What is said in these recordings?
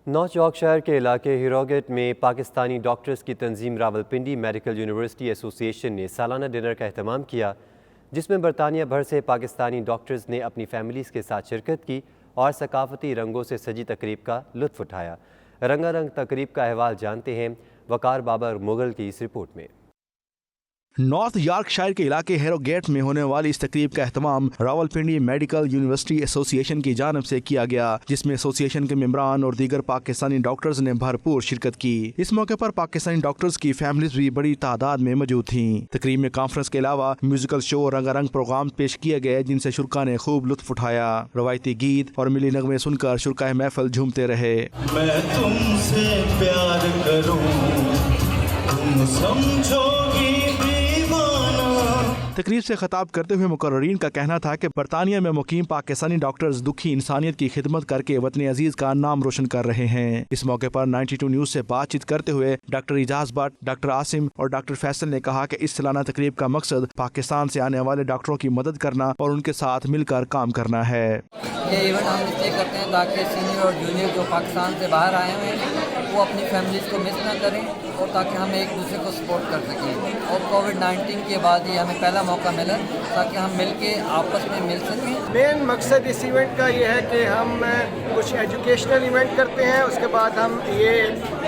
North Yorkshire کے علاقے Harrogate میں پاکستانی ڈاکٹرز کی تنظیم راولپنڈی میڈیکل یونیورسٹی ایسوسی ایشن نے سالانہ ڈنر کا اہتمام کیا، جس میں برطانیہ بھر سے پاکستانی ڈاکٹرز نے اپنی فیملیز کے ساتھ شرکت کی اور ثقافتی رنگوں سے سجی تقریب کا لطف اٹھایا۔ رنگا رنگ تقریب کا احوال جانتے ہیں وقار بابر مغل کی اس رپورٹ میں۔ نارتھ یارکشائر کے علاقے ہیروگیٹ میں ہونے والی اس تقریب کا اہتمام راولپنڈی میڈیکل یونیورسٹی ایسوسی ایشن کی جانب سے کیا گیا، جس میں ایسوسی ایشن کے ممبران اور دیگر پاکستانی ڈاکٹرز نے بھرپور شرکت کی۔ اس موقع پر پاکستانی ڈاکٹرز کی فیملیز بھی بڑی تعداد میں موجود تھیں۔ تقریب میں کانفرنس کے علاوہ میوزیکل شو اور رنگا رنگ پروگرام پیش کیے گئے، جن سے شرکاء نے خوب لطف اٹھایا۔ روایتی گیت اور ملی نغمے سن کر شرکاء محفل جھومتے رہے۔ میں تم سے پیار کروں، تم سمجھو گی تقریب سے خطاب کرتے ہوئے مقررین کا کہنا تھا کہ برطانیہ میں مقیم پاکستانی ڈاکٹرز دکھی انسانیت کی خدمت کر کے وطن عزیز کا نام روشن کر رہے ہیں۔ اس موقع پر 92 نیوز سے بات چیت کرتے ہوئے ڈاکٹر اعجاز بٹ، ڈاکٹر عاصم اور ڈاکٹر فیصل نے کہا کہ اس سالانہ تقریب کا مقصد پاکستان سے آنے والے ڈاکٹروں کی مدد کرنا اور ان کے ساتھ مل کر کام کرنا ہے۔ یہ ایونٹ ہم اس لیے کرتے ہیں تاکہ سینئر اور جونیئر جو پاکستان سے باہر آئے ہوئے ہیں وہ اپنی فیملیز کو مس نہ کریں اور تاکہ ہم ایک دوسرے کو سپورٹ کر سکیں۔ اور کووڈ-19 کے بعد یہ ہمیں پہلا موقع ملا تاکہ ہم مل کے آپس میں مل سکیں۔ مین مقصد اس ایونٹ کا یہ ہے کہ ہم کچھ ایجوکیشنل ایونٹ کرتے ہیں، اس کے بعد ہم یہ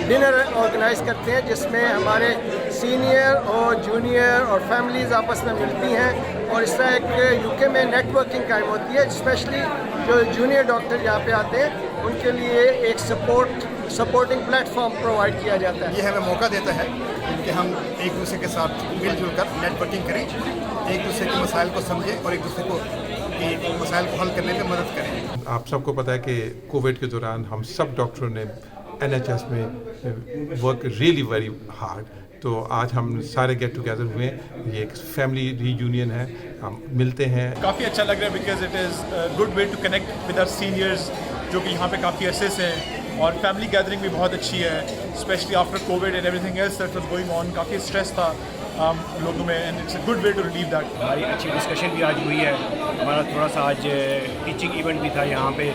ڈنر آرگنائز کرتے ہیں جس میں ہمارے سینئر اور جونیئر اور فیملیز آپس میں ملتی ہیں، اور اس طرح ایک یو کے میں نیٹ ورکنگ قائم ہوتی ہے۔ اسپیشلی جو جونیئر ڈاکٹر یہاں پہ آتے ہیں ان کے لیے ایک سپورٹنگ پلیٹ فارم پرووائڈ کیا جاتا ہے۔ یہ ہمیں موقع دیتا ہے کہ ہم ایک دوسرے کے ساتھ مل جل کر نیٹ ورکنگ کریں، ایک دوسرے کے مسائل کو سمجھیں اور ایک دوسرے کو مسائل کو حل کرنے میں مدد کریں۔ آپ سب کو پتہ ہے کہ کووڈ کے دوران ہم سب ڈاکٹروں نے NHS میں ورک ریئلی ویری ہارڈ، تو آج ہم سارے گیٹ ٹوگیدر ہوئے ہیں، یہ ایک فیملی ری یونین ہے، ہم ملتے ہیں۔ کافی اچھا لگ رہا ہے because it is good way to connect with our seniors جو کہ یہاں پہ کافی عرصے سے ہیں، اور فیملی گیدرنگ بھی بہت اچھی ہے، specially after Covid and everything else that was going on. کافی اسٹریس تھا لوگوں میں، and it's a good way to relieve that. ہماری اچھی ڈسکشن بھی آج ہوئی ہے، ہمارا تھوڑا سا آج ٹیچنگ ایونٹ بھی تھا یہاں پہ،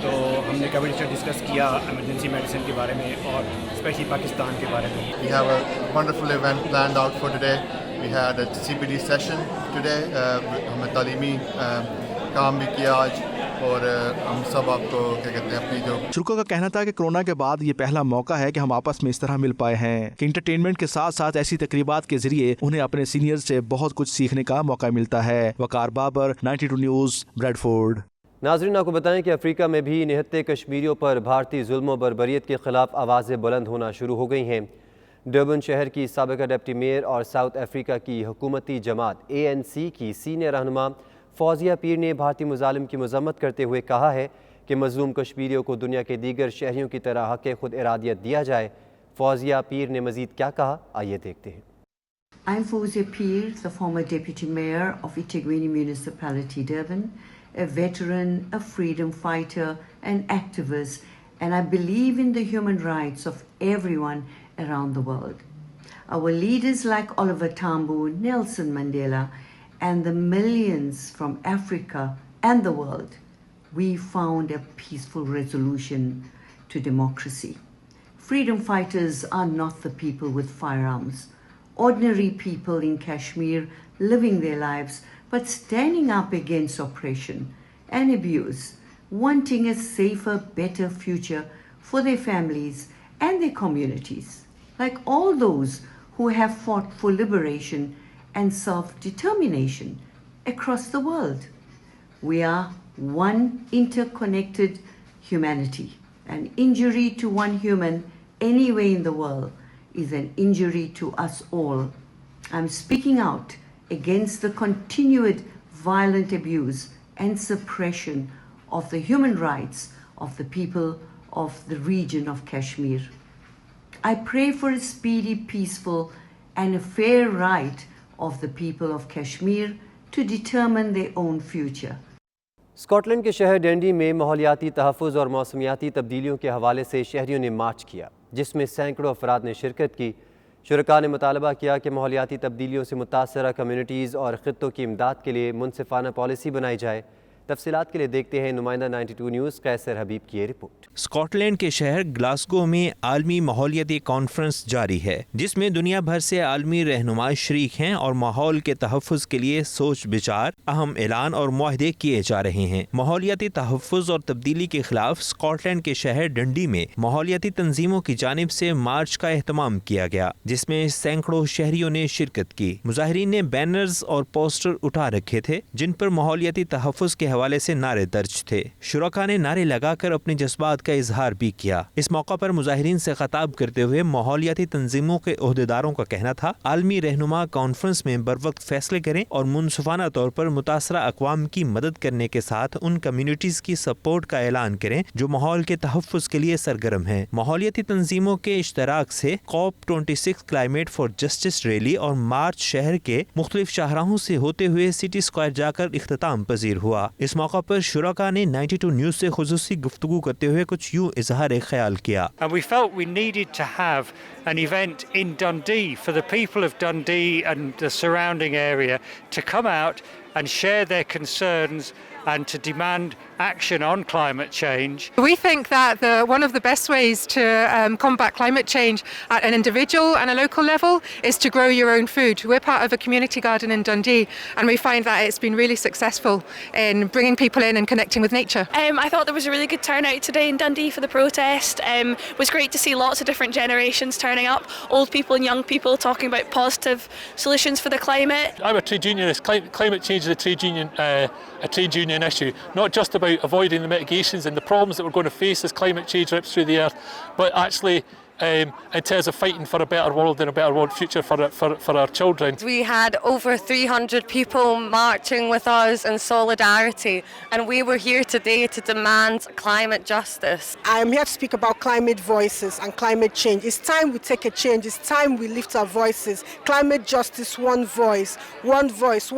تو ہم نے کووڈ سے ڈسکس کیا ایمرجنسی میڈیسن کے بارے میں اور اسپیشلی پاکستان کے بارے میں۔ We have a wonderful event planned out for today. We had a CPD session today. ہم نے تعلیمی کام بھی کیا آج، اور ہم سب آپ کو کیا کہتے ہیں اپنی جو شرکاء کا کہنا تھا کہ کورونا کے بعد یہ پہلا موقع ہے کہ ہم آپس میں اس طرح مل پائے ہیں کہ انٹرٹینمنٹ کے ساتھ ساتھ ایسی تقریبات کے ذریعے انہیں اپنے سینئر سے بہت کچھ سیکھنے کا موقع ملتا ہے۔ وقار بابر، 92 نیوز، بریڈ فورڈ۔ ناظرین، آپ کو بتائیں کہ افریقہ میں بھی نہتے کشمیریوں پر بھارتی ظلم و بربریت کے خلاف آوازیں بلند ہونا شروع ہو گئی ہیں۔ ڈربن شہر کی سابقہ ڈپٹی میئر اور ساؤتھ افریقہ کی حکومتی جماعت ANC کی سینئر رہنما فوزیہ پیر نے بھارتی مظالم کی مذمت کرتے ہوئے کہا ہے کہ مظلوم کشمیریوں کو دنیا کے دیگر شہریوں کی طرح حق خود ارادیت دیا جائے۔ فوزیہ پیر نے مزید کیا کہا، آئیے دیکھتے ہیں۔ I'm Fawzia Peer, the former Deputy Mayor of eThekwini Municipality, Durban, a veteran, a freedom fighter, an activist, and I believe in the human rights of everyone around the world. Our leaders like Oliver Tambo, Nelson Mandela, and the millions from Africa and the world, we found a peaceful resolution to democracy. Freedom fighters are not the people with firearms. Ordinary people in Kashmir living their lives but standing up against oppression and abuse, wanting a safer, better future for their families and their communities, like all those who have fought for liberation and self-determination across the world. We are one interconnected humanity. An injury to one human anywhere in the world is an injury to us all. I'm speaking out against the continued violent abuse and suppression of the human rights of the people of the region of Kashmir. I pray for a speedy, peaceful, and a fair right of the people of Kashmir to determine their own future. Scotland کے شہر ڈنڈی میں ماحولیاتی تحفظ اور موسمیاتی تبدیلیوں کے حوالے سے شہریوں نے مارچ کیا، جس میں سینکڑوں افراد نے شرکت کی۔ شرکاء نے مطالبہ کیا کہ ماحولیاتی تبدیلیوں سے متاثرہ کمیونٹیز اور خطوں کی امداد کے لیے منصفانہ پالیسی بنائی جائے تفصیلات کے لیے دیکھتے ہیں نمائندہ 92 نیوز قیصر حبیب کی یہ رپورٹ۔ اسکاٹ لینڈ کے شہر گلاسگو میں عالمی ماحولیاتی کانفرنس جاری ہے، جس میں دنیا بھر سے عالمی رہنما شریک ہیں اور ماحول کے تحفظ کے لیے سوچ بچار، اہم اعلان اور معاہدے کیے جا رہے ہیں۔ ماحولیاتی تحفظ اور تبدیلی کے خلاف اسکاٹ لینڈ کے شہر ڈنڈی میں ماحولیاتی تنظیموں کی جانب سے مارچ کا اہتمام کیا گیا، جس میں سینکڑوں شہریوں نے شرکت کی۔ مظاہرین نے بینرز اور پوسٹر اٹھا رکھے تھے جن پر ماحولیاتی تحفظ کے حوالے سے نعرے درج تھے۔ شرکاء نے نعرے لگا کر اپنے جذبات کا اظہار بھی کیا۔ اس موقع پر مظاہرین سے خطاب کرتے ہوئے ماحولیاتی تنظیموں کے عہدیداروں کا کہنا تھا، عالمی رہنما کانفرنس میں بروقت فیصلے کریں اور منصفانہ طور پر متاثرہ اقوام کی مدد کرنے کے ساتھ ان کمیونٹیز کی سپورٹ کا اعلان کریں جو ماحول کے تحفظ کے لیے سرگرم ہیں۔ ماحولیاتی تنظیموں کے اشتراک سے COP26 climate for justice rally اور مارچ شہر کے مختلف شاہراہوں سے ہوتے ہوئے سٹی اسکوائر جا کر اختتام پذیر ہوا۔ اس موقع پر شرکاء نے 92 نیوز سے خصوصی گفتگو کرتے ہوئے کچھ یوں اظہار خیال کیا۔ And we felt we needed to have an event in Dundee for the people of Dundee and the surrounding area to come out and share their concerns and to demand action on climate change. We think that one of the best ways to combat climate change at an individual and a local level is to grow your own food. We're part of a community garden in Dundee and we find that it's been really successful in bringing people in and connecting with nature. I thought there was a really good turnout today in Dundee for the protest. It was great to see lots of different generations turning up, old people and young people talking about positive solutions for the climate. I'm a trade unionist. Climate change is a trade union issue, not just about avoiding the mitigations and the problems that we're going to face as climate change rips through the earth, but actually in terms of fighting for a better world and a better world future for our children. We had over 300 people marching with us in solidarity, and we were here today to demand climate justice. I am here to speak about climate voices and climate change. It's time we take a change. It's time we lift our voices. Climate justice, one voice,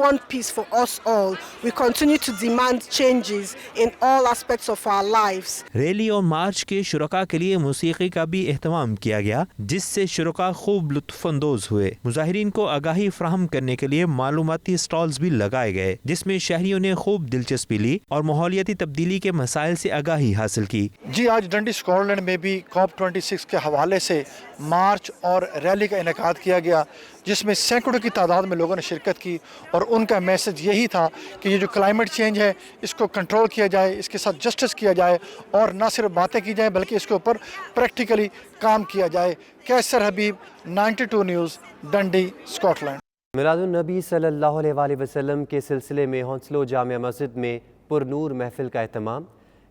one piece for us all. We continue to demand changes in all aspects of our lives. Rally اور march کے شرکاء کے لیے موسیقی کا بھی اہتمام کیا گیا، جس سے شرکاء خوب لطف اندوز ہوئے۔ مظاہرین کو آگاہی فراہم کرنے کے لیے معلوماتی سٹالز بھی لگائے گئے، جس میں شہریوں نے خوب دلچسپی لی اور ماحولیاتی تبدیلی کے مسائل سے آگاہی حاصل کی۔ جی، آج ڈنڈی اسکاٹ لینڈ میں بھی COP26 کے حوالے سے مارچ اور ریلی کا انعقاد کیا گیا، جس میں سینکڑوں کی تعداد میں لوگوں نے شرکت کی، اور ان کا میسج یہی تھا کہ یہ جو کلائمیٹ چینج ہے اس کو کنٹرول کیا جائے، اس کے ساتھ جسٹس کیا جائے، اور نہ صرف باتیں کی جائیں بلکہ اس کے اوپر پریکٹیکلی کام کیا جائے۔ قیصر حبیب، 92 نیوز، ڈنڈی، اسکاٹ لینڈ۔ میلاد النبی صلی اللہ علیہ وآلہ وسلم کے سلسلے میں ہونسلو جامع مسجد میں پر نور محفل کا اہتمام،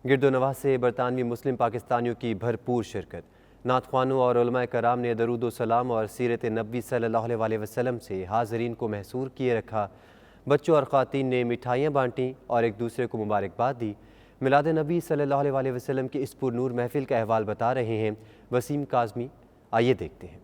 گرد و نواح سے برطانوی مسلم پاکستانیوں کی بھرپور شرکت۔ نعت خوانوں اور علماء کرام نے درود و سلام اور سیرت نبوی صلی اللہ علیہ وآلہ وسلم سے حاضرین کو محصور کیے رکھا۔ بچوں اور خواتین نے مٹھائیاں بانٹیں اور ایک دوسرے کو مبارکباد دی۔ میلاد نبی صلی اللہ علیہ وآلہ وسلم کی اس پر نور محفل کا احوال بتا رہے ہیں وسیم کاظمی، آئیے دیکھتے ہیں۔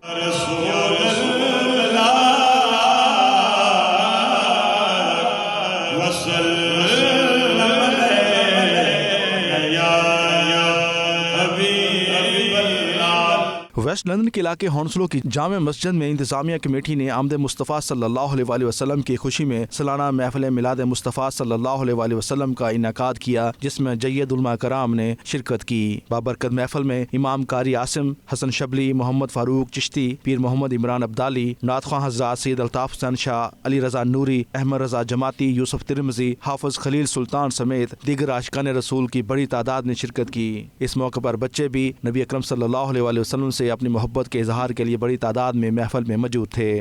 ویسٹ لندن کے علاقے ہونسلو کی جامع مسجد میں انتظامیہ کمیٹی نے آمد مصطفیٰ صلی اللہ علیہ وآلہ وسلم کی خوشی میں سالانہ محفل میلاد مصطفیٰ صلی اللہ علیہ وآلہ وسلم کا انعقاد کیا، جس میں جید علماء کرام نے شرکت کی۔ بابرکت محفل میں امام قاری عاصم، حسن شبلی، محمد فاروق چشتی، پیر محمد عمران عبدالی، نعت خواں حضرات سید الطاف حسین شاہ، علی رضا نوری، احمد رضا جماعتی، یوسف ترمذی، حافظ خلیل سلطان سمیت دیگر عاشقان رسول کی بڑی تعداد نے شرکت کی۔ اس موقع پر بچے بھی نبی اکرم صلی اللہ علیہ وآلہ وسلم سے اپنی محبت کے اظہار کے لیے بڑی تعداد میں محفل میں موجود تھے۔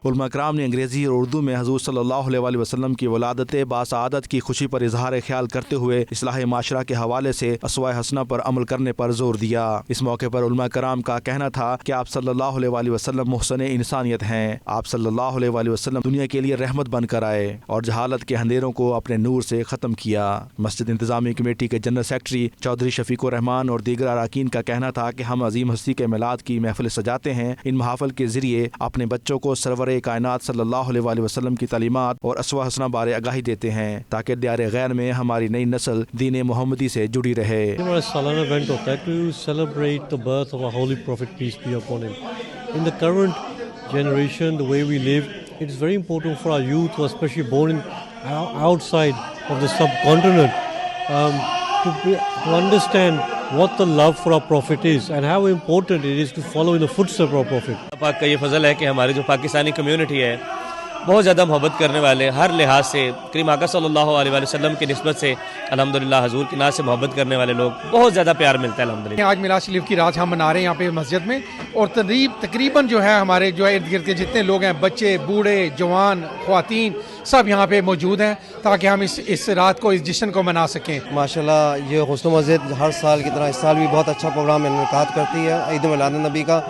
علماء کرام نے انگریزی اور اردو میں حضور صلی اللہ علیہ وآلہ وسلم کی ولادت باسعادت کی خوشی پر اظہار خیال کرتے ہوئے اصلاح معاشرہ کے حوالے سے اسوہ حسنہ پر عمل کرنے پر زور دیا۔ اس موقع پر علماء کرام کا کہنا تھا کہ آپ صلی اللہ علیہ وآلہ وسلم محسن انسانیت ہیں۔ آپ صلی اللہ علیہ وآلہ وسلم دنیا کے لیے رحمت بن کر آئے اور جہالت کے اندھیروں کو اپنے نور سے ختم کیا۔ مسجد انتظامی کمیٹی کے جنرل سیکرٹری چودھری شفیق الرحمان اور دیگر اراکین کا کہنا تھا کہ ہم عظیم ہستی کے میلاد کی محفل سجاتے ہیں، ان محافل کے ذریعے اپنے بچوں کو سرور کائنات صلی اللہ علیہ وسلم کی تعلیمات اور اسوہ حسنہ بارے آگاہی دیتے ہیں تاکہ دیار غیر میں ہماری نئی نسل دین محمدی سے جڑی رہے. ہمارا سالانہ ایونٹ ہوتا ہے to celebrate the birth of our holy prophet, peace be upon him. In the current generation, the way we live, it is very important for our youth, who are especially born outside of the subcontinent, to understand what the love for our prophet is and how important it is to follow in the footsteps of our prophet. پاک کا یہ فضل ہے کہ ہماری جو Pakistani community ہے بہت زیادہ محبت کرنے والے، ہر لحاظ سے کریم آقا صلی اللہ علیہ وسلم کی نسبت سے الحمدللہ حضور کی ناز سے محبت کرنے والے لوگ بہت زیادہ پیار ملتا ہے الحمدللہ. آج میلاد شریف کی رات ہم منا رہے ہیں یہاں پہ مسجد میں، اور تقریباً جو ہے ہمارے جو ارد گرد کے جتنے لوگ ہیں، بچے، بوڑھے، جوان، خواتین، سب یہاں پہ موجود ہیں تاکہ ہم اس رات کو، اس جشن کو منا سکیں. ماشاءاللہ یہ غسل مسجد ہر سال کی طرح اس سال بھی بہت اچھا پروگرام انعقاد کرتی ہے عید میلاد النبی کا،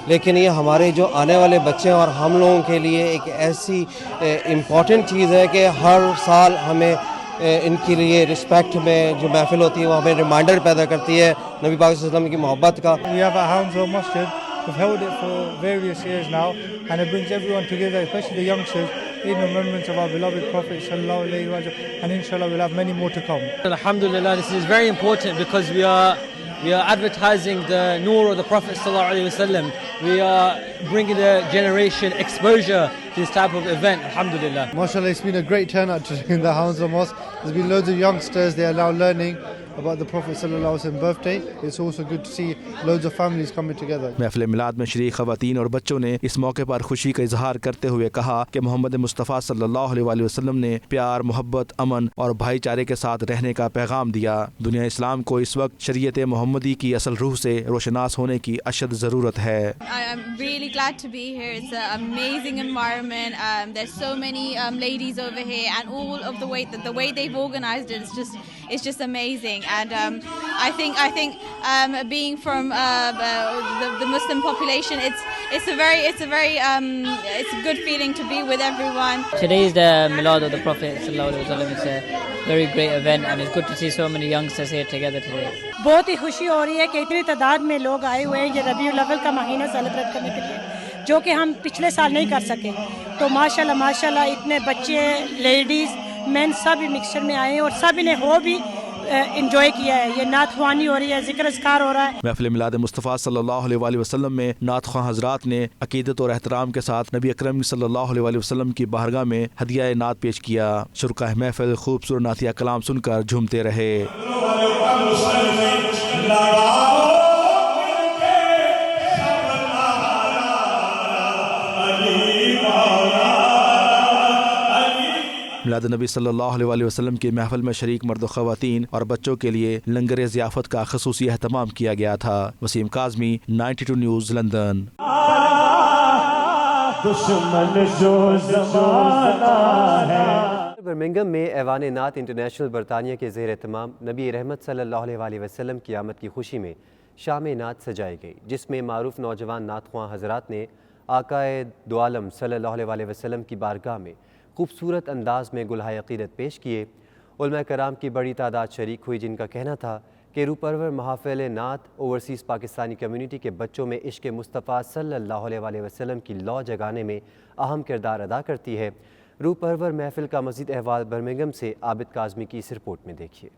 لیکن یہ ہمارے جو آنے والے بچے ہیں اور ہم لوگوں کے لیے ایک ایسی امپورٹنٹ چیز ہے کہ ہر سال ہمیں ان کے لیے رسپیکٹ میں جو محفل ہوتی ہے وہ ہمیں ریمائنڈر پیدا کرتی ہے نبی پاک صلی اللہ علیہ وسلم کی محبت کا. We have our Hounslow Masjid. We've held it for various years now, and it brings everyone together, especially the youngsters, in remembrance of our beloved Prophet sallallahu alaihi wasallam, and inshallah we'll have many more to come. Alhamdulillah, this is very important because we are advertising the noor of the Prophet sallallahu alaihi wasallam. We are bringing the generation exposure to this type of event. Alhamdulillah. MashaAllah, it's been a great turnout in the Hounslow Mosque. There's been loads of youngsters. They are now learning about the Prophet sallallahu alaihi wasallam birthday. It's also good to see loads of families coming together. محفل میلاد میں شریک خواتین اور بچوں نے اس موقع پر خوشی کا اظہار کرتے ہوئے کہا کہ محمد مصطفیٰ صلی اللہ علیہ وسلم نے پیار، محبت، امن اور بھائی چارے کے ساتھ رہنے کا پیغام دیا. دنیا اسلام کو اس وقت شریعت محمدی کی اصل روح سے روشناس ہونے کی اشد ضرورت ہے. I'm really glad to be here. It's an amazing environment. There's so many ladies over here, and all of the way they've organized it is just amazing. And I think being from the Muslim population, it's a good feeling to be with everyone. Today is the Milad of the Prophet sallallahu alaihi wasallam. It's a very great event, and it's good to see so many youngsters here together today. بہت ہی خوشی ہو رہی ہے کہ اتنی تعداد میں لوگ آئے ہوئے ہیں یہ ربیع الاول کا مہینہ سیلیبریٹ کرنے کے لیے، جو کہ ہم پچھلے سال نہیں کر سکے. تو ماشاءاللہ اتنے بچے، لیڈیز، مین سب مکسچر میں آئے ہیں اور سب نے ہو بھی انجوائے کیا ہے. یہ نعت خوانی ہو رہی ہے، ذکر اذکار ہو رہا ہے. محفل میلاد مصطفیٰ صلی اللہ علیہ وسلم میں نعت خواں حضرات نے عقیدت اور احترام کے ساتھ نبی اکرم صلی اللہ علیہ وسلم کی بارگاہ میں ہدیہ نعت پیش کیا. شرکاء محفل خوبصورت نعتیہ کلام سن کر جھومتے رہے. میلاد نبی صلی اللہ علیہ وسلم کی محفل میں شریک مرد و خواتین اور بچوں کے لیے لنگر ضیافت کا خصوصی اہتمام کیا گیا تھا. Waseem Kazmi, 92 News, London. Birmingham میں ایوان نعت انٹرنیشنل برطانیہ کے زیر اہتمام نبی رحمت صلی اللہ علیہ وسلم کی آمد کی خوشی میں شام نعت سجائی گئی، جس میں معروف نوجوان نعت خواں حضرات نے آقائے دو عالم صلی اللہ علیہ وسلم کی بارگاہ میں خوبصورت انداز میں گلہائے عقیدت پیش کیے. علماء کرام کی بڑی تعداد شریک ہوئی، جن کا کہنا تھا کہ روح پرور محافل نعت اوورسیز پاکستانی کمیونٹی کے بچوں میں عشق مصطفیٰ صلی اللہ علیہ وسلم کی لو جگانے میں اہم کردار ادا کرتی ہے. روح پرور محفل کا مزید احوال برمنگھم سے عابد کاظمی کی اس رپورٹ میں دیکھیے.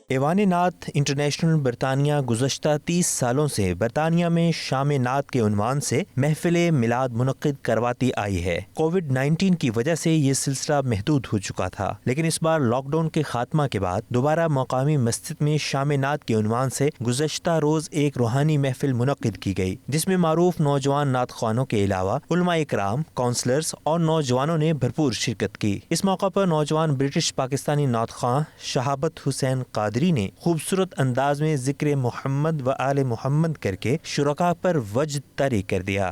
ایوان نعت انٹرنیشنل برطانیہ گزشتہ 30 سالوں سے برطانیہ میں شام نعت کے عنوان سے محفل میلاد منعقد کرواتی آئی ہے. کووڈ-19 کی وجہ سے یہ سلسلہ محدود ہو چکا تھا، لیکن اس بار لاک ڈاؤن کے خاتمہ کے بعد دوبارہ مقامی مسجد میں شام نعت کے عنوان سے گزشتہ روز ایک روحانی محفل منعقد کی گئی، جس میں معروف نوجوان نعت خوانوں کے علاوہ علماء اکرام، کونسلرز اور نوجوانوں نے بھرپور شرکت کی. اس موقع پر نوجوان برٹش پاکستانی نعت خواں شہابت حسین قادری نے خوبصورت انداز میں ذکر محمد و آل محمد کر کے شرکاء پر وجد طاری کر دیا.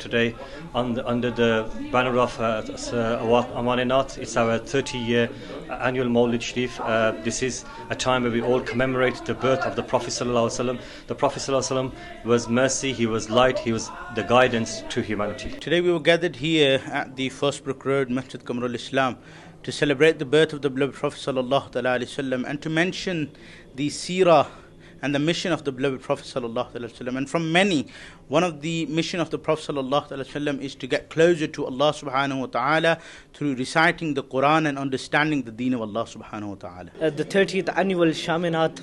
today under the banner of Aman Naat. It's our 30-year annual Mawlid Sharif. This is a time where we all commemorate the birth of the Prophet Sallallahu Alaihi Wasallam. The Prophet Sallallahu Alaihi Wasallam was mercy, he was light, he was the guidance to humanity. Today we were gathered here at the First Brook Road Masjid Qamarul Islam to celebrate the birth of the beloved Prophet Sallallahu Alaihi Wasallam and to mention the seerah and the mission of the beloved Prophet Sallallahu Alaihi Wasallam. And from many, one of the mission of the Prophet Sallallahu Alaihi Wasallam is to get closer to Allah Subhanahu wa Ta'ala through reciting the Quran and understanding the deen of Allah Subhanahu wa Ta'ala. The 30th annual Sham Naat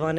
Awan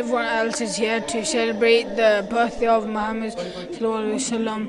Everyone else is here to celebrate the birthday of Muhammad sallallahu alaihi wasallam.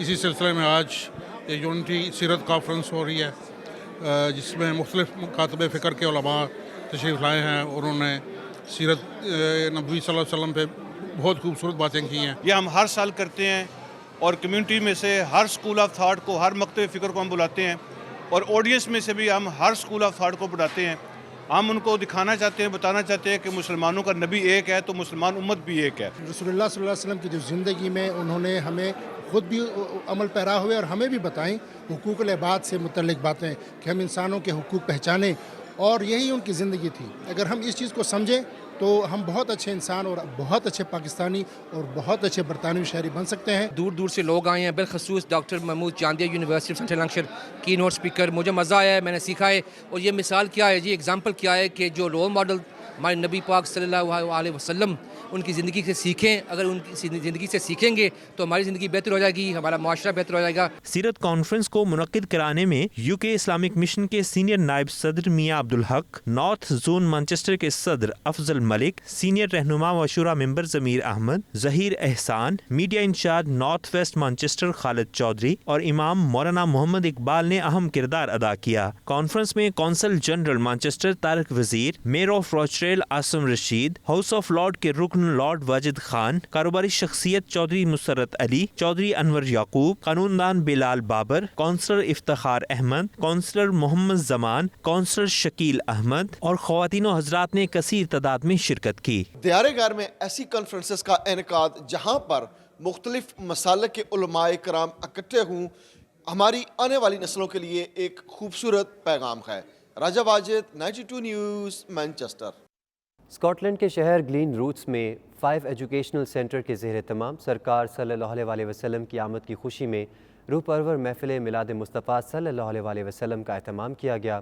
اسی سلسلے میں آج unity سیرت conference ہو رہی ہے جس میں مختلف مکاتب فکر کے علماء تشریف لائے ہیں اور انہوں نے سیرت نبوی صلی اللہ علیہ وسلم پہ بہت خوبصورت باتیں کی ہیں. یہ ہم ہر سال کرتے ہیں اور کمیونٹی میں سے ہر اسکول آف تھاٹ کو، ہر مکتب فکر کو ہم بلاتے ہیں اور آڈینس میں سے بھی ہم ہر اسکول آف تھاٹ کو بلاتے ہیں. ہم ان کو دکھانا چاہتے ہیں، بتانا چاہتے ہیں کہ مسلمانوں کا نبی ایک ہے تو مسلمان امت بھی ایک ہے. رسول اللہ صلی اللہ علیہ وسلم کی جو زندگی میں انہوں نے ہمیں خود بھی عمل پیرا ہوئے اور ہمیں بھی بتائیں حقوق العباد سے متعلق باتیں کہ ہم انسانوں کے حقوق پہچانیں، اور یہی ان کی زندگی تھی. اگر ہم اس چیز کو سمجھیں تو ہم بہت اچھے انسان اور بہت اچھے پاکستانی اور بہت اچھے برطانوی شہری بن سکتے ہیں. دور دور سے لوگ آئے ہیں، بالخصوص ڈاکٹر محمود چاندیہ یونیورسٹی سینٹرل لنکشر کی نوٹ اسپیکر. مجھے مزہ آیا ہے، میں نے سیکھا ہے. اور یہ مثال کیا ہے جی، اگزامپل کیا ہے کہ جو رول ماڈل ہمارے نبی پاک صلی اللہ علیہ وسلم ان کی زندگی سے سیکھیں. اگر ان کی زندگی سے سیکھیں گے تو ہماری زندگی بہتر ہو جائے گی، ہمارا معاشرہ بہتر ہو جائے گا. سیرت کانفرنس کو منعقد کرانے میں یو کے اسلامک مشن کے سینئر نائب صدر میاں عبدالحق، نارتھ زون مانچسٹر کے صدر افضل ملک، سینئر رہنما و شورا member Zameer Ahmed, Zaheer Ehsan, media incharge north west Manchester Khalid Chaudhry اور امام مولانا محمد اقبال نے اہم کردار ادا کیا. کانفرنس میں council general Manchester Tariq Wazir, mayor of Rochdale Asim Rashid, house of lord کے رکن لارڈ واجد خان، کاروباری شخصیت چودھری مسرت علی، چودھری انور یعقوب، قانون دان بلال Babar, counsellor Iftikhar Ahmad, counsellor Muhammad Zaman, counsellor Shakeel Ahmad اور خواتین و حضرات نے کثیر تعداد میں شرکت کی. دیارے گار میں ایسی کانفرنسز کا انعقاد جہاں پر مختلف مسالک کے علماء کرام اکٹھے ہوں، ہماری آنے والی نسلوں کے لیے ایک خوبصورت پیغام ہے. Raja Wajid, 92 news, Manchester. Scotland کے شہر گلین روٹس میں 5 ایجوکیشنل سینٹر کے زیر اہتمام سرکار صلی اللہ علیہ وسلم کی آمد کی خوشی میں روح پرور محفل میلاد مصطفیٰ صلی اللہ علیہ وسلم کا اہتمام کیا گیا،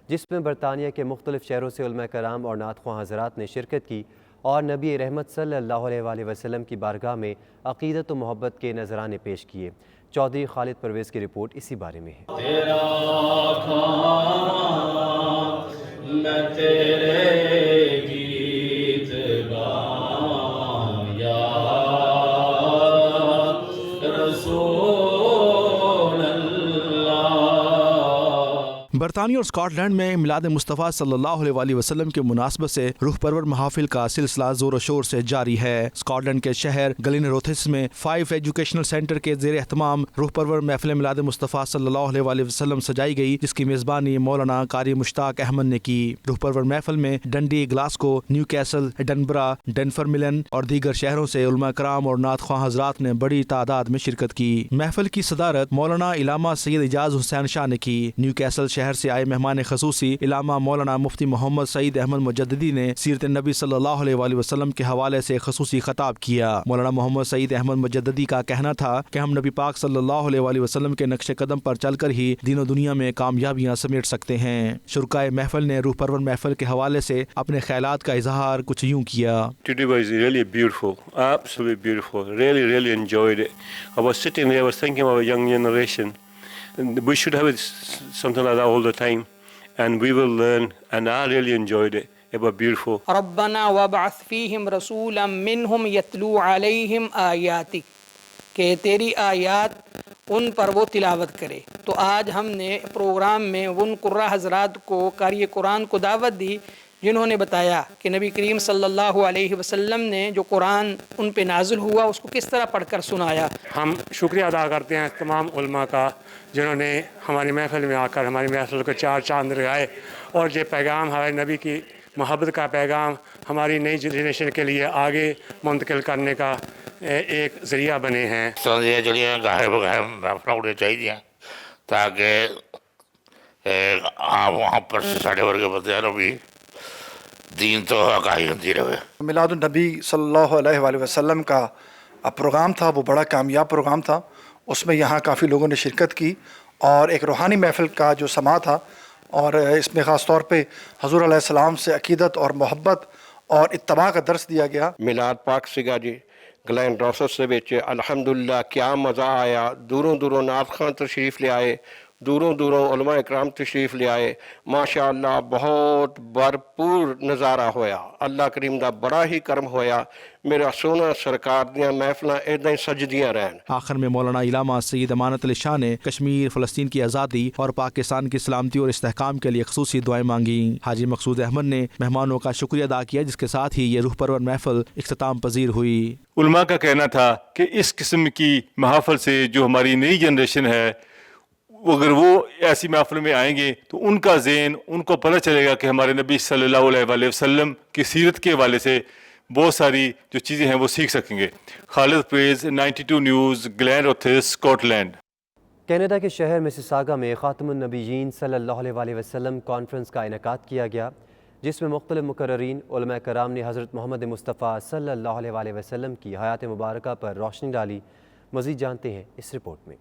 جس میں برطانیہ کے مختلف شہروں سے علماء کرام اور نعت خواں حضرات نے شرکت کی اور نبی رحمت صلی اللہ علیہ وسلم کی بارگاہ میں عقیدت و محبت کے نذرانے پیش کیے. چودھری خالد پرویز کی رپورٹ اسی بارے میں ہے. برطانیہ اور اسکاٹ لینڈ میں میلاد مصطفیٰ صلی اللہ علیہ وسلم کے مناسبت سے روح پرور محافل کا سلسلہ زور و شور سے جاری ہے. اسکاٹ لینڈ کے شہر گلین روتھس میں 5 ایجوکیشنل سینٹر کے زیر اہتمام روح پرور محفل میلاد مصطفیٰ صلی اللہ علیہ وسلم سجائی گئی، جس کی میزبانی مولانا قاری مشتاق احمد نے کی. روح پرور محفل میں ڈنڈی، گلاسکو، نیو کیسل، ایڈنبرا، ڈنفرملن اور دیگر شہروں سے علماء کرام اور نعت خواں حضرات نے بڑی تعداد میں شرکت کی. محفل کی صدارت مولانا علامہ سید اعجاز حسین شاہ نے کی. نیو کیسل شہر سے آئے مہمان خصوصی علامہ مولانا مفتی محمد سعید احمد مجددی نے سیرت نبی صلی اللہ علیہ وسلم کے حوالے سے خصوصی خطاب کیا. مولانا محمد سعید احمد مجددی کا کہنا تھا کہ ہم نبی پاک صلی اللہ علیہ وسلم کے نقش قدم پر چل کر ہی دین و دنیا میں کامیابیاں سمیٹ سکتے ہیں. شرکائے محفل نے روح پرور محفل کے حوالے سے اپنے خیالات کا اظہار کچھ یوں کیا. Today was really beautiful, absolutely beautiful. Really enjoyed it. I was sitting there, I was thinking of a young generation. We should have something like that all the time, and we will learn, and I really enjoyed it. It was beautiful. ربنا وابعث فيهم رسولا منهم يتلو عليهم آياتك کہ تیری آیات ان پر وہ تلاوت کرے. تو آج ہم نے پروگرام میں ان قراء حضرات کو قاری قرآن کو دعوت دی جنہوں نے بتایا کہ نبی کریم صلی اللہ علیہ وسلم نے جو قرآن ان پہ نازل ہوا اس کو کس طرح پڑھ کر سنایا. ہم شکریہ ادا کرتے ہیں تمام علماء کا جنہوں نے ہماری محفل میں آ کر ہماری محفل کو چار چاند لگائے اور یہ پیغام ہمارے نبی کی محبت کا پیغام ہماری نئی جنریشن کے لیے آگے منتقل کرنے کا ایک ذریعہ بنے ہیں. جڑیاں گاہے بغیر محفل ہونے چاہیے تاکہ وہاں پر ساڑھے ورگے بندے بھی دین تو آگاہی ہوتی رہے. میلاد النبی صلی اللہ علیہ وسلم کا پروگرام تھا، وہ بڑا کامیاب پروگرام تھا. اس میں یہاں کافی لوگوں نے شرکت کی اور ایک روحانی محفل کا جو سما تھا، اور اس میں خاص طور پہ حضور علیہ السلام سے عقیدت اور محبت اور اتباع کا درس دیا گیا. میلاد پاک سگا جی گلین روسس سے الحمدللہ کیا مزہ آیا. دوروں نعت خان تشریف لے آئے، دوروں دوروں علماء اکرام تشریف لے آئے. ماشاء اللہ بہت بھرپور نظارہ ہویا. اللہ کریم دا بڑا ہی کرم ہویا. میرا سونا سرکار دیاں محفلاں ایداں ہی سجدیاں رہن. آخر میں مولانا علامہ سید امانت علی شاہ نے کشمیر، فلسطین کی آزادی اور پاکستان کی سلامتی اور استحکام کے لیے خصوصی دعائیں مانگی. حاجی مقصود احمد نے مہمانوں کا شکریہ ادا کیا، جس کے ساتھ ہی یہ روح پرور محفل اختتام پذیر ہوئی. علماء کا کہنا تھا کہ اس قسم کی محافل سے جو ہماری نئی جنریشن ہے، اگر وہ ایسی محفل میں آئیں گے تو ان کا ذہن، ان کو پتہ چلے گا کہ ہمارے نبی صلی اللہ علیہ وآلہ وسلم کی سیرت کے حوالے سے بہت ساری جو چیزیں ہیں وہ سیکھ سکیں گے. Khalid Pervez, 92 news, Glenrothes, Scotland. Canada کے شہر مسیساگا میں خاتم النبیین صلی اللہ علیہ وآلہ وسلم کانفرنس کا انعقاد کیا گیا، جس میں مختلف مقررین علماء کرام نے حضرت محمد مصطفیٰ صلی اللہ علیہ وآلہ وسلم کی حیات مبارکہ پر روشنی ڈالی. مزید جانتے ہیں اس رپورٹ میں.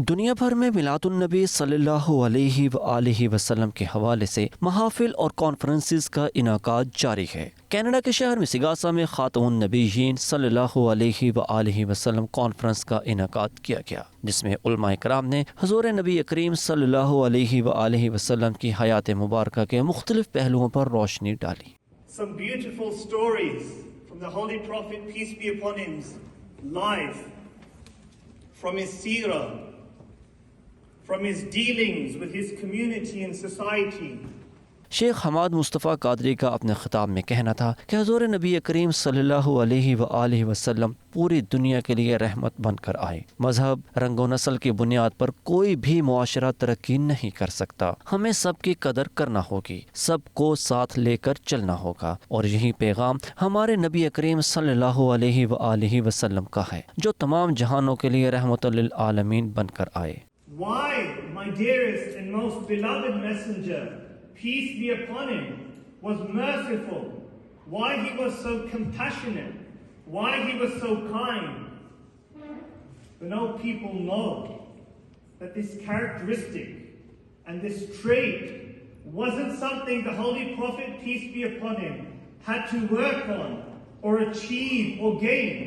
دنیا بھر میں میلاد النبی صلی اللہ علیہ وآلہ وسلم کے حوالے سے محافل اور کانفرنسز کا انعقاد جاری ہے. کینیڈا کے شہر مسیگاسا میں خاتم النبیین صلی اللہ علیہ وآلہ وسلم کانفرنس کا انعقاد کیا گیا، جس میں علماء کرام نے حضور نبی کریم صلی اللہ علیہ وآلہ وسلم کی حیات مبارکہ کے مختلف پہلوؤں پر روشنی ڈالی. Some beautiful stories from the Holy Prophet, peace be upon him's life, from his seerah, from his dealings with his community and society. شیخ حماد مصطفیٰ قادری کا اپنے خطاب میں کہنا تھا کہ حضور نبی کریم صلی اللہ علیہ وآلہ وسلم پوری دنیا کے لیے رحمت بن کر آئے. مذہب، رنگ و نسل کی بنیاد پر کوئی بھی معاشرہ ترقی نہیں کر سکتا. ہمیں سب کی قدر کرنا ہوگی، سب کو ساتھ لے کر چلنا ہوگا، اور یہی پیغام ہمارے نبی کریم صلی اللہ علیہ وآلہ وسلم کا ہے، جو تمام جہانوں کے لیے رحمت للعالمین بن کر آئے. Why, my dearest and most beloved messenger, peace be upon him, was merciful, why he was so compassionate, why he was so kind. But no people know that this characteristic and this trait wasn't something the Holy Prophet, peace be upon him, had to work on or achieve or gain.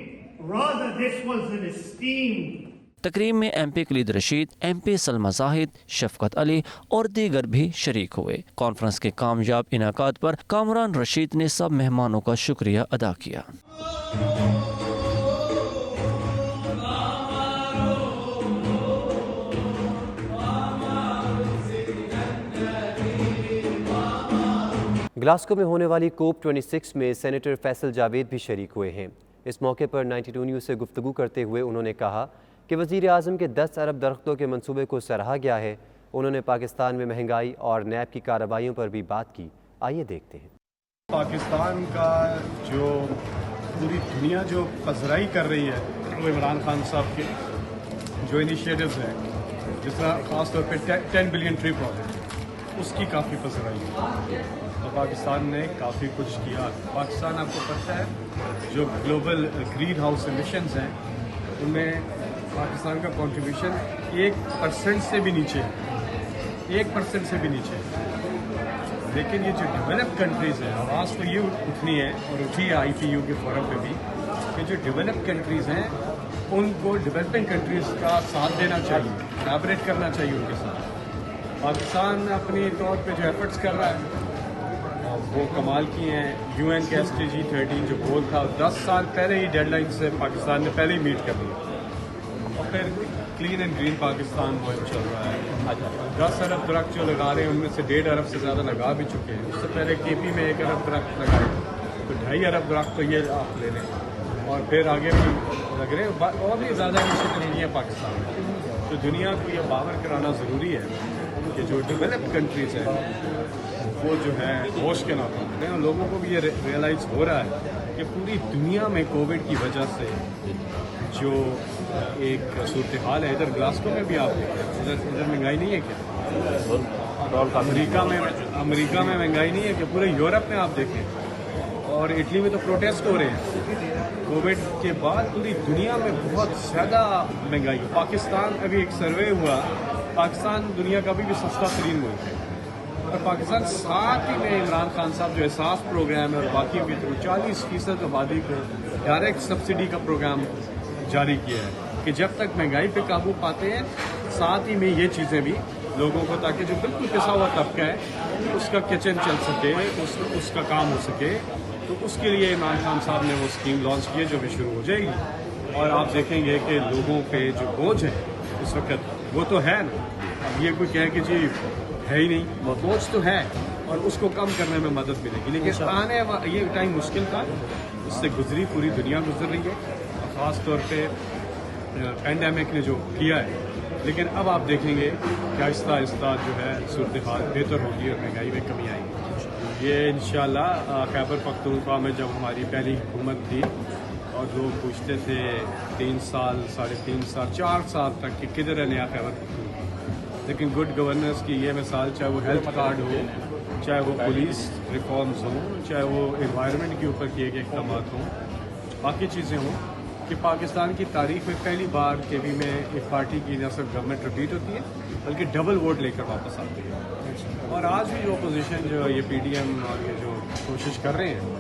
Rather, this was an esteemed. تقریب میں M P Kaleed Rasheed, M P Salma Zahid, Shafqat Ali اور دیگر بھی شریک ہوئے. Conference کے کامیاب انعقاد پر کامران رشید نے سب مہمانوں کا شکریہ ادا کیا. گلاسکو میں ہونے والی کوپ 26 میں سینیٹر فیصل جاوید بھی شریک ہوئے ہیں. اس موقع پر 92 نیوز سے گفتگو کرتے ہوئے انہوں نے کہا کہ وزیر اعظم کے 10 ارب درختوں کے منصوبے کو سراہا گیا ہے. انہوں نے پاکستان میں مہنگائی اور نیب کی کارروائیوں پر بھی بات کی. آئیے دیکھتے ہیں. پاکستان کا جو پوری دنیا جو پذیرائی کر رہی ہے وہ عمران خان صاحب کے جو انیشیٹوز ہیں، جس طرح خاص طور پہ 10 بلین ٹری پروجیکٹ، اس کی کافی پذیرائی ہے. تو پاکستان نے کافی کچھ کیا. پاکستان آپ کو پتہ ہے جو گلوبل گرین ہاؤس ایمیشنز ہیں ان میں پاکستان کا کنٹریبیوشن 1% سے بھی نیچے ہے، 1% سے بھی نیچے ہے. لیکن یہ جو ڈیولپ کنٹریز ہیں، آواز تو یہ اٹھنی ہے اور اٹھی ہے آئی پی یو کے فورم پہ بھی، کہ جو ڈیولپ کنٹریز ہیں ان کو ڈیولپنگ کنٹریز کا ساتھ دینا چاہیے، کولیبریٹ کرنا چاہیے ان کے ساتھ. پاکستان اپنی طور پہ جو ایفرٹس کر رہا ہے وہ کمال کی ہیں. یو این کے SDG 13 جو گول تھا 10 سال پہلے ہی ڈیڈ لائن سے پاکستان نے پہلے ہی میٹ کر لیا. اور پھر کلین اینڈ گرین پاکستان مہم چل رہا ہے. 10 ارب درخت جو لگا رہے ہیں ان میں سے 1.5 ارب سے زیادہ لگا بھی چکے ہیں. اس سے پہلے KP میں 1 ارب درخت لگائے تو 2.5 ارب درخت تو یہ آپ لے لیں، اور پھر آگے بھی لگ رہے ہیں. اور بھی زیادہ انیشیٹو نہیں ہے پاکستان میں. تو دنیا کو یہ باور کرانا ضروری ہے کہ جو ڈیولپ کنٹریز ہیں وہ جو ہے ہوش کے ناخن ہیں. لوگوں کو بھی یہ ریئلائز ہو رہا ہے کہ پوری دنیا میں کووڈ کی وجہ سے جو ایک صورتحال ہے، ادھر گلاسکو میں بھی آپ دیکھیں ادھر مہنگائی نہیں ہے کیا؟ امریکہ میں مہنگائی نہیں ہے کہ؟ پورے یورپ میں آپ دیکھیں، اور اٹلی میں تو پروٹیسٹ ہو رہے ہیں. کووڈ کے بعد پوری دنیا میں بہت زیادہ مہنگائی ہے. پاکستان ابھی ایک سروے ہوا، پاکستان دنیا کا بھی سستا ترین ملک ہے. اور پاکستان ساتھ ہی میں عمران خان صاحب جو احساس پروگرام ہے اور باقیوں کے تھرو 40% آبادی کو ڈائریکٹ سبسڈی کا پروگرام جاری کیا ہے کہ جب تک مہنگائی پہ قابو پاتے ہیں ساتھ ہی میں یہ چیزیں بھی لوگوں کو، تاکہ جو بالکل پسا ہوا طبقہ ہے اس کا کچن چل سکے، اس کا کام ہو سکے، تو اس کے لیے عمران خان صاحب نے وہ اسکیم لانچ کی ہے جو بھی شروع ہو جائے گی. اور آپ دیکھیں گے کہ لوگوں پہ جو بوجھ ہے اس وقت وہ تو ہے نا، اب یہ کوئی کہے کہ جی ہے ہی نہیں، وہ بوجھ تو ہے اور اس کو کم کرنے میں مدد ملے گی. لیکن آنے یہ ٹائم مشکل تھا، اس سے گزری پوری دنیا گزر رہی ہے، خاص طور پہ پینڈیمک نے جو کیا ہے. لیکن اب آپ دیکھیں گے کہ آہستہ آہستہ جو ہے صورتحال بہتر ہوگی اور مہنگائی میں کمی آئے گی. یہ انشاءاللہ خیبر پختونخوا میں جب ہماری پہلی حکومت تھی اور لوگ پوچھتے تھے 3 سال 3.5 سال 4 سال تک کہ کدھر ہے نیا خیبر پختونخوا، لیکن گڈ گورننس کی یہ مثال، چاہے وہ ہیلتھ کارڈ ہو، چاہے وہ پولیس ریفارمز ہوں، چاہے وہ انوائرمنٹ کے اوپر کیے گئے اقدامات ہوں، باقی چیزیں ہوں، کہ پاکستان کی تاریخ میں پہلی بار کے بھی میں ایک پارٹی کی نہ صرف گورنمنٹ ریپیٹ ہوتی ہے بلکہ ڈبل ووٹ لے کر واپس آتی ہے. اور آج بھی جو اپوزیشن جو یہ پی ڈی ایم اور یہ جو کوشش کر رہے ہیں،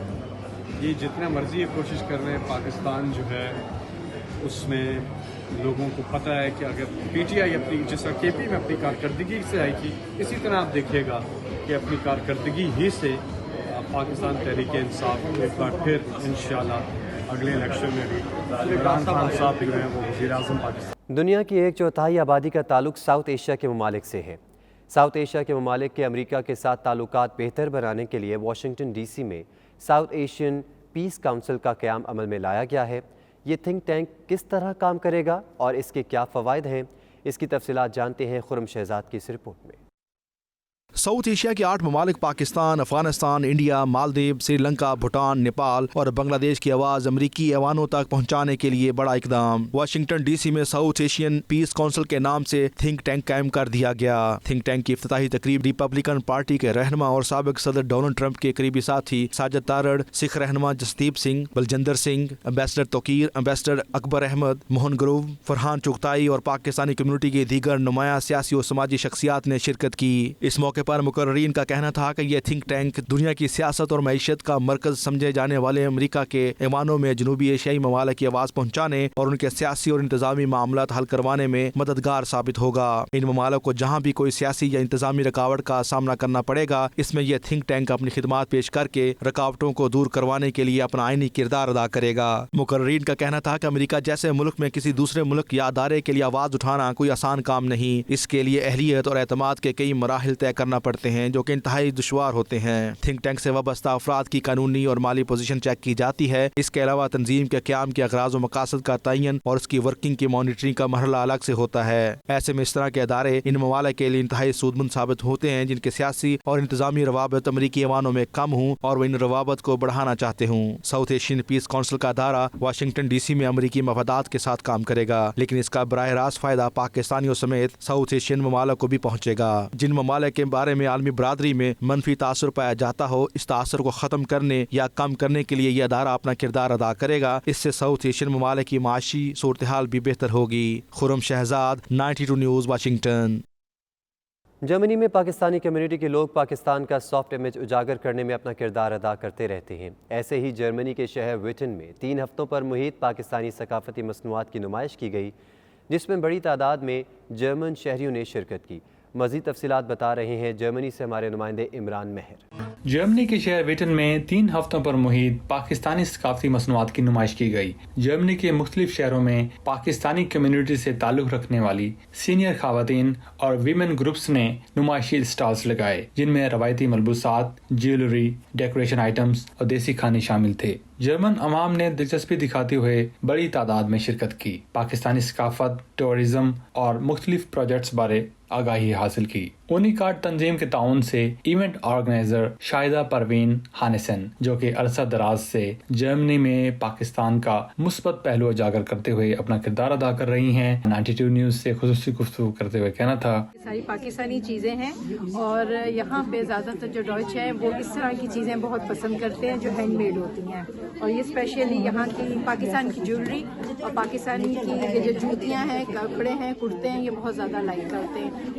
یہ جتنا مرضی یہ کوشش کر رہے ہیں، پاکستان جو ہے اس میں لوگوں کو پتہ ہے کہ اگر پی ٹی آئی اپنی جس طرح کے پی میں اپنی کارکردگی سے آئی تھی، اسی طرح آپ دیکھیے گا کہ اپنی کارکردگی ہی سے پاکستان تحریک انصاف ایک بار پھر انشاءاللہ اگلے الیکشن میں بھی عمران خان صاحب جو ہیں وہ وزیر اعظم پاکستان. دنیا کی 1/4 آبادی کا تعلق ساؤتھ ایشیا کے ممالک سے ہے. ساؤتھ ایشیا کے ممالک کے امریکہ کے ساتھ تعلقات بہتر بنانے کے لیے واشنگٹن ڈی سی میں ساؤتھ ایشین پیس کونسل کا قیام عمل میں لایا گیا ہے. یہ تھنک ٹینک کس طرح کام کرے گا اور اس کے کیا فوائد ہیں، اس کی تفصیلات جانتے ہیں خرم شہزاد کی اس رپورٹ میں. ساؤتھ ایشیا کے 8 ممالک پاکستان، افغانستان، انڈیا، مالدیپ، سری لنکا، بھوٹان، نیپال اور بنگلہ دیش کی آواز امریکی ایوانوں تک پہنچانے کے لیے بڑا اقدام. واشنگٹن ڈی سی میں ساؤتھ ایشین پیس کونسل کے نام سے تھنک ٹینک قائم کر دیا گیا. تھنک ٹینک کی افتتاحی تقریب ریپبلکن پارٹی کے رہنما اور سابق صدر ڈونلڈ ٹرمپ کے قریبی ساتھی ساجد تارڑ، سکھ رہنما جسدیپ سنگھ، بلجندر سنگھ، امبیسڈر توقیر، امبیسڈر اکبر احمد، موہن گروو، فرحان چغتائی اور پاکستانی کمیونٹی کے دیگر نمایاں سیاسی اور سماجی شخصیات نے شرکت کی. اس موقع پر مقررین کا کہنا تھا کہ یہ تھنک ٹینک دنیا کی سیاست اور معیشت کا مرکز سمجھے جانے والے امریکہ کے ایوانوں میں جنوبی ایشیائی ممالک کی آواز پہنچانے اور ان کے سیاسی اور انتظامی معاملات حل کروانے میں مددگار ثابت ہوگا. ان ممالک کو جہاں بھی کوئی سیاسی یا انتظامی رکاوٹ کا سامنا کرنا پڑے گا، اس میں یہ تھنک ٹینک اپنی خدمات پیش کر کے رکاوٹوں کو دور کروانے کے لیے اپنا آئینی کردار ادا کرے گا. مقررین کا کہنا تھا کہ امریکہ جیسے ملک میں کسی دوسرے ملک یا ادارے کے لیے آواز اٹھانا کوئی آسان کام نہیں. اس کے لیے اہلیت اور اعتماد کے کئی مراحل طے کرنا پڑتے ہیں جو کہ انتہائی دشوار ہوتے ہیں. تھنک ٹینک سے وابستہ افراد کی قانونی اور مالی پوزیشن چیک کی جاتی ہے. اس کے علاوہ تنظیم کے قیام کے اغراض و مقاصد کا تعین اور اس کی ورکنگ کی مانیٹرنگ کا مرحلہ الگ سے ہوتا ہے. ایسے میں اس طرح کے ادارے ان ممالک کے لیے انتہائی سودمند ثابت ہوتے ہیں جن کے سیاسی اور انتظامی روابط امریکی ایوانوں میں کم ہوں اور وہ ان روابط کو بڑھانا چاہتے ہوں. ساؤتھ ایشین پیس کونسل کا ادارہ واشنگٹن ڈی سی میں امریکی مفادات کے ساتھ کام کرے گا، لیکن اس کا براہ راست فائدہ پاکستانیوں سمیت ساؤتھ ایشین ممالک کو بھی پہنچے گا. جن ممالک کے بارے میں عالمی برادری میں منفی تاثر پایا جاتا ہو، اس تاثر کو ختم کرنے یا کم کرنے کے لیے یہ ادارہ اپنا کردار ادا کرے گا. اس سے ساؤتھ ایشین ممالک کی معاشی صورتحال بھی بہتر ہوگی. خرم شہزاد، 92 نیوز، واشنگٹن. جرمنی میں پاکستانی کمیونٹی کے لوگ پاکستان کا سافٹ امیج اجاگر کرنے میں اپنا کردار ادا کرتے رہتے ہیں. ایسے ہی جرمنی کے شہر ویٹن میں 3 ہفتوں پر محیط پاکستانی ثقافتی مصنوعات کی نمائش کی گئی، جس میں بڑی تعداد میں جرمن شہریوں نے شرکت کی. مزید تفصیلات بتا رہے ہیں جرمنی سے ہمارے نمائندے عمران مہر. جرمنی کے شہر ویٹن میں 3 ہفتوں پر محیط پاکستانی ثقافتی مصنوعات کی نمائش کی گئی. جرمنی کے مختلف شہروں میں پاکستانی کمیونٹی سے تعلق رکھنے والی سینئر خواتین اور ویمن گروپس نے نمائشی اسٹالز لگائے، جن میں روایتی ملبوسات، جیولری، ڈیکوریشن آئٹمز اور دیسی کھانے شامل تھے. جرمن عوام نے دلچسپی دکھاتے ہوئے بڑی تعداد میں شرکت کی، پاکستانی ثقافت، ٹورزم اور مختلف پروجیکٹس بارے آگاہی حاصل کی. اونیکارٹ تنظیم کے تعاون سے ایونٹ آرگنائزر شاہدہ پروین ہانسن، جو کہ عرصہ دراز سے جرمنی میں پاکستان کا مثبت پہلو اجاگر کرتے ہوئے اپنا کردار ادا کر رہی ہیں، 92 نیوز سے خصوصی گفتگو کرتے ہوئے کہنا تھا، ساری پاکستانی چیزیں ہیں اور یہاں پہ زیادہ تر جو ڈوچ ہیں وہ اس طرح کی چیزیں بہت پسند کرتے ہیں جو ہینڈ میڈ ہوتی ہیں، اور یہ اسپیشلی یہاں کی پاکستان کی جیولری اور پاکستانی کی جو جوتیاں ہیں، کپڑے ہیں، کرتے ہیں، یہ بہت زیادہ لائک کرتے ہیں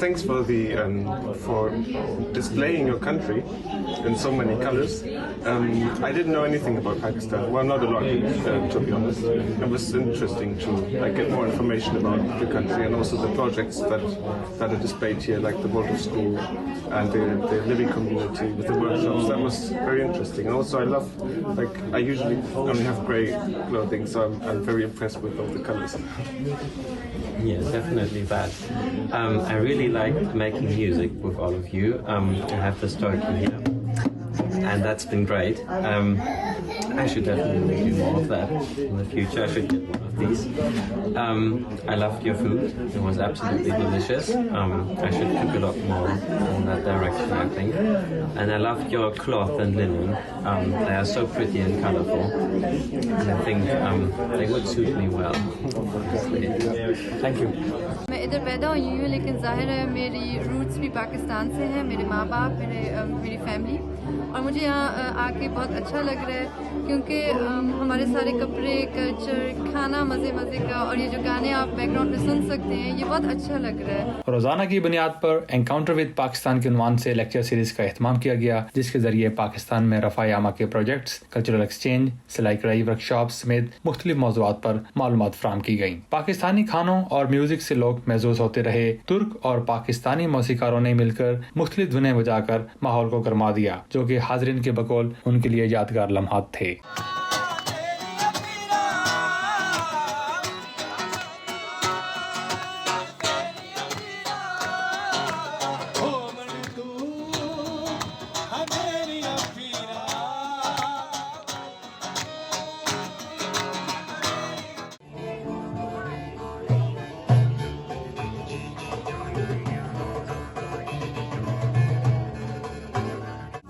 Thanks for displaying your country in so many colors. I didn't know anything about Pakistan. Well, not a lot, to be honest. It was interesting to get more information about the country and also the projects that are displayed here, like the Waldorf School and the living community with the workshops. That was very interesting. And also, I love, I usually only have grey clothing, so I'm very impressed with all the colors. Yes, definitely that. I really liked making music with all of you. I have the Stoic here, and that's been great. I should definitely do more of that in the future. I should get one of these. I loved your food. It was absolutely delicious. I should cook a lot more in that direction, I think. And I loved your cloth and linen. They are so pretty and colorful. And I think they would suit me well. Thank you. میں ادھر پیدا ہوئی ہوں، لیکن ظاہر ہے میری roots بھی پاکستان سے ہیں، میرے ماں باپ، میری فیملی، اور مجھے یہاں آ کے بہت اچھا لگ رہا ہے کیونکہ ہمارے سارے کپڑے، کلچر، کھانا مزے مزے کا، اور یہ جو گانے آپ بیک گراؤنڈ میں سن سکتے ہیں، یہ بہت اچھا لگ رہا ہے۔ روزانہ کی بنیاد پر انکاؤنٹر ود پاکستان کے عنوان سے لیکچر سیریز کا اہتمام کیا گیا، جس کے ذریعے پاکستان میں رفع یامہ کے پروجیکٹس، کلچرل ایکسچینج، سلائی کڑھائی ورکشاپس سمیت مختلف موضوعات پر معلومات فراہم کی گئیں۔ پاکستانی کھانوں اور میوزک سے لوگ محظوظ ہوتے رہے۔ ترک اور پاکستانی موسیقاروں نے مل کر مختلف دھنیں بجا کر ماحول کو گرما دیا، جو کہ حاضرین کے بقول ان کے لیے یادگار لمحات تھے۔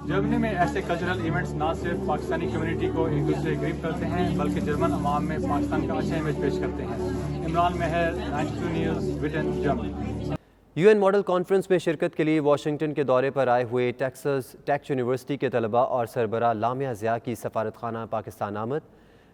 جرمنی میں ایسے کلچرل ایونٹس نہ صرف پاکستانی کمیونٹی کو ایک دوسرے کے قریب کرتے ہیں بلکہ جرمن عوام میں پاکستان کا اچھا امیج پیش کرتے ہیں۔ Imran Mehr, 92 News, Witten, Germany. UN model conference میں شرکت کے لیے واشنگٹن کے دورے پر آئے ہوئے ٹیکساس ٹیک یونیورسٹی کے طلباء اور سربراہ لامیا ضیاء کی سفارت خانہ پاکستان آمد،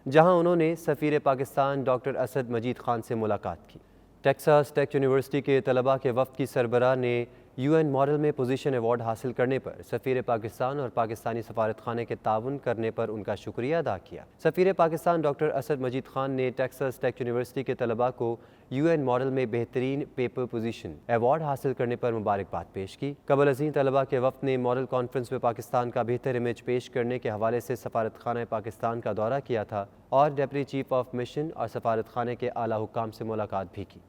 جہاں انہوں نے سفیر پاکستان ڈاکٹر اسد مجید خان سے ملاقات کی۔ ٹیکساس ٹیک یونیورسٹی کے طلباء کے وفد کی سربراہ نے UN ماڈل میں پوزیشن ایوارڈ حاصل کرنے پر سفیر پاکستان اور پاکستانی سفارت خانے کے تعاون کرنے پر ان کا شکریہ ادا کیا۔ سفیر پاکستان ڈاکٹر اسد مجید خان نے ٹیکساس ٹیک یونیورسٹی کے طلباء کو UN ماڈل میں بہترین پیپر پوزیشن ایوارڈ حاصل کرنے پر مبارکباد پیش کی۔ قبل ازیں طلباء کے وفد نے ماڈل کانفرنس میں پاکستان کا بہتر امیج پیش کرنے کے حوالے سے سفارت خانہ پاکستان کا دورہ کیا تھا اور ڈپٹی چیف آف مشن اور سفارت خانے کے اعلیٰ حکام سے ملاقات بھی کی۔